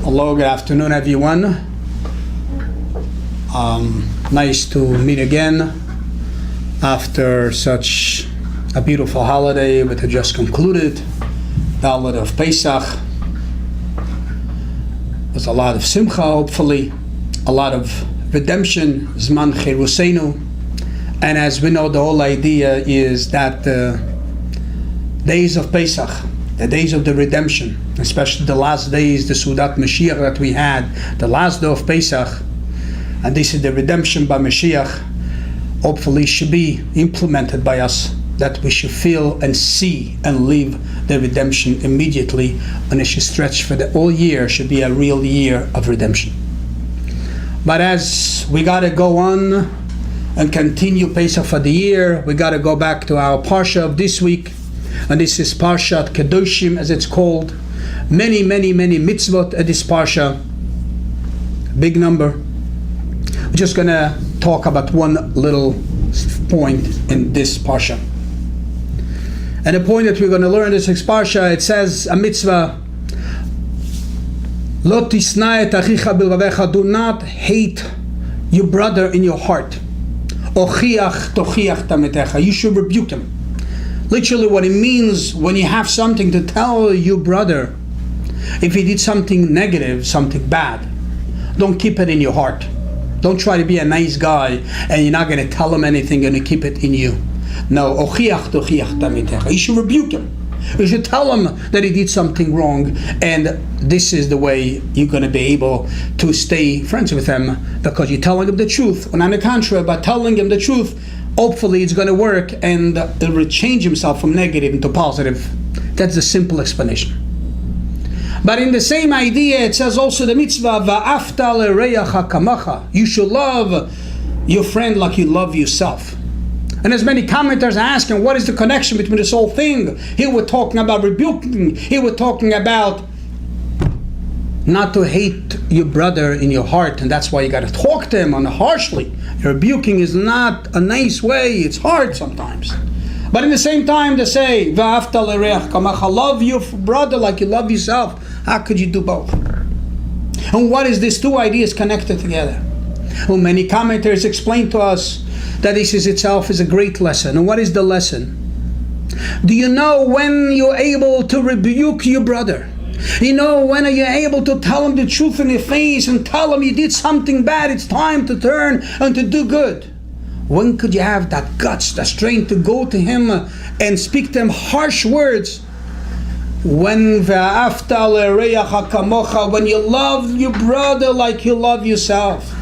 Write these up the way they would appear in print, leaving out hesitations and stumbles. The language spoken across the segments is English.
Hello, good afternoon, everyone. Nice to meet again after such a beautiful holiday which had just concluded, the holiday of Pesach. There's a lot of simcha, hopefully, a lot of redemption, Zman Cherusenu. And as we know, the whole idea is that the days of Pesach, the days of the redemption, especially the last days, the Sudat Mashiach that we had, the last day of Pesach, and this is the redemption by Mashiach, hopefully should be implemented by us, that we should feel and see and live the redemption immediately, and it should stretch for the whole year, should be a real year of redemption. But as we got to go on and continue Pesach for the year, we got to go back to our Parsha of this week, and this is Parshat Kedoshim, as it's called. Many mitzvot at this Parsha, big number. We're just going to talk about one little point in this Parsha. And the point that we're going to learn in this Parsha, it says a mitzvah, Lo tisna et achicha bilvavecha, do not hate your brother in your heart. Ochiach tochiach tametecha, you should rebuke him. Literally what it means, when you have something to tell your brother, if he did something negative, something bad, don't keep it in your heart. Don't try to be a nice guy and you're not going to tell him anything and you keep it in you. No, ochiach tochiach tametecha, you should rebuke him. You should tell him that he did something wrong, and this is the way you're going to be able to stay friends with him, because you're telling him the truth. And on the contrary, by telling him the truth, hopefully it's going to work and it will change himself from negative into positive. That's the simple explanation. But in the same idea, it says also the mitzvah, Va'afta l'reacha kamacha. You should love your friend like you love yourself. And as many commenters are asking, what is the connection between this whole thing? Here we're talking about rebuking. Here we're talking about not to hate your brother in your heart, and that's why you got to talk to him harshly. Rebuking is not a nice way. It's hard sometimes. But in the same time, to say, V'afta l'reach kamacha, love your brother like you love yourself. How could you do both? And what is these two ideas connected together? Well, many commenters explain to us that this is itself is a great lesson. And what is the lesson? Do you know when you're able to rebuke your brother? You know when are you able to tell him the truth in your face and tell him you did something bad, it's time to turn and to do good? When could you have that guts, that strength to go to him and speak to him harsh words? When when you love your brother like you love yourself.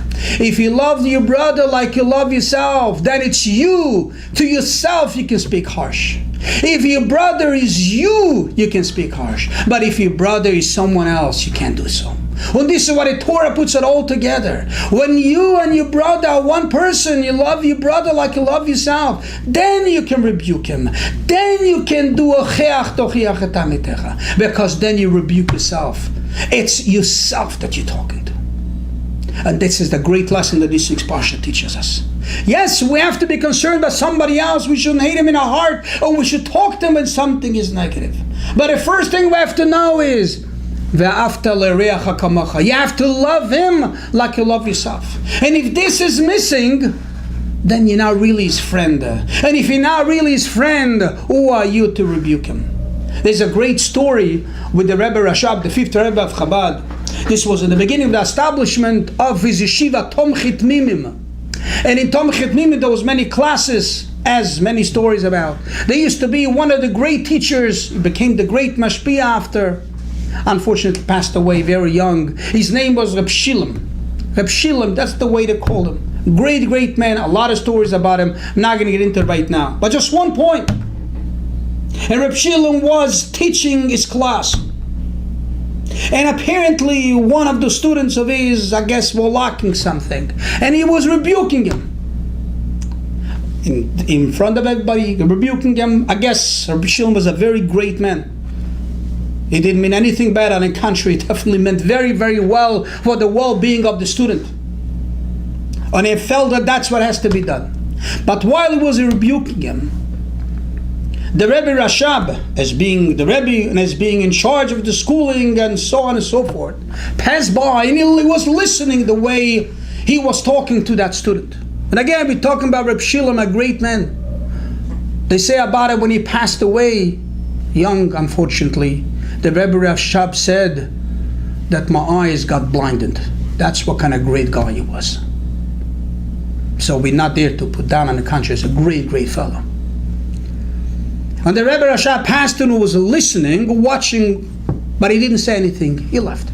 If you love your brother like you love yourself, then it's you. To yourself you can speak harsh. If your brother is you, you can speak harsh. But if your brother is someone else, you can't do so. And this is what the Torah puts it all together. When you and your brother are one person, you love your brother like you love yourself, then you can rebuke him. Then you can do because then you rebuke yourself. It's yourself that you're talking to. And this is the great lesson that this week's Parsha teaches us. Yes, we have to be concerned about somebody else. We shouldn't hate him in our heart, or we should talk to him when something is negative. But the first thing we have to know is, you have to love him like you love yourself. And if this is missing, then you're not really his friend. And if you're not really his friend, who are you to rebuke him? There's a great story with the Rebbe Rashab, the fifth Rebbe of Chabad. This was in the beginning of the establishment of his yeshiva, Tomchit Mimim. And in Tomchit Mimim there was many classes, as many stories about. There used to be one of the great teachers, he became the great mashpia after, unfortunately passed away very young. His name was Reb Shilem. Reb Shilem, that's the way they called him. Great man, a lot of stories about him. I'm not going to get into it right now. But just one point. And Reb Shilem was teaching his class. And apparently one of the students of his, I guess, were lacking something. And he was rebuking him. In front of everybody, rebuking him. I guess Reb Shilem was a very great man. It didn't mean anything bad, on the contrary, it definitely meant very well for the well-being of the student. And he felt that that's what has to be done. But while he was rebuking him, the Rebbe Rashab, as being the Rebbe and as being in charge of the schooling and so on and so forth, passed by and he was listening the way he was talking to that student. And again, we're talking about Reb Shilem, a great man. They say about it when he passed away, young, unfortunately, the Rebbe Rashab said that my eyes got blinded. That's what kind of great guy he was. So we're not there to put down on the conscience. A great, great fellow. And the Rebbe Rashab passed and was listening, watching, but he didn't say anything. He left.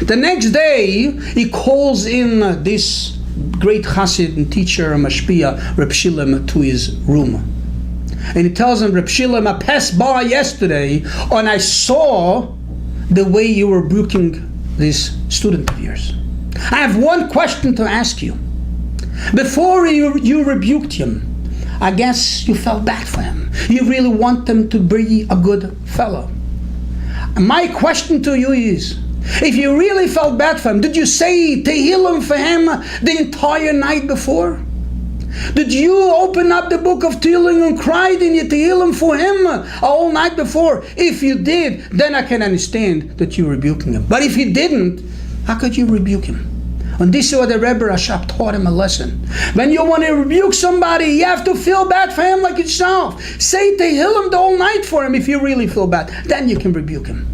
The next day, he calls in this great chassid and teacher, Mashpia, Reb Shilem, to his room. And he tells him, Reb Shilem, I passed by yesterday and I saw the way you were rebuking this student of yours. I have one question to ask you. Before you rebuked him, I guess you felt bad for him. You really want him to be a good fellow. And my question to you is, if you really felt bad for him, did you say Tehillim for him the entire night before? Did you open up the book of Tehillim and cried in your Tehillim for him all night before? If you did, then I can understand that you're rebuking him. But if you didn't, how could you rebuke him? And this is what the Rebbe Rashab taught him a lesson. When you want to rebuke somebody, you have to feel bad for him like yourself. Say Tehillim the whole night for him if you really feel bad. Then you can rebuke him.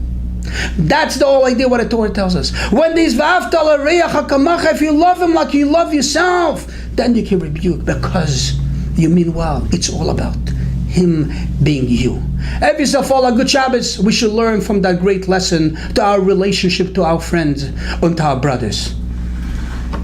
That's the whole idea what the Torah tells us. When there's v'ahavta l'reach hakamacha, if you love him like you love yourself, then you can rebuke because you mean well. It's all about him being you. Have yourself all a good Shabbos. We should learn from that great lesson to our relationship to our friends and to our brothers.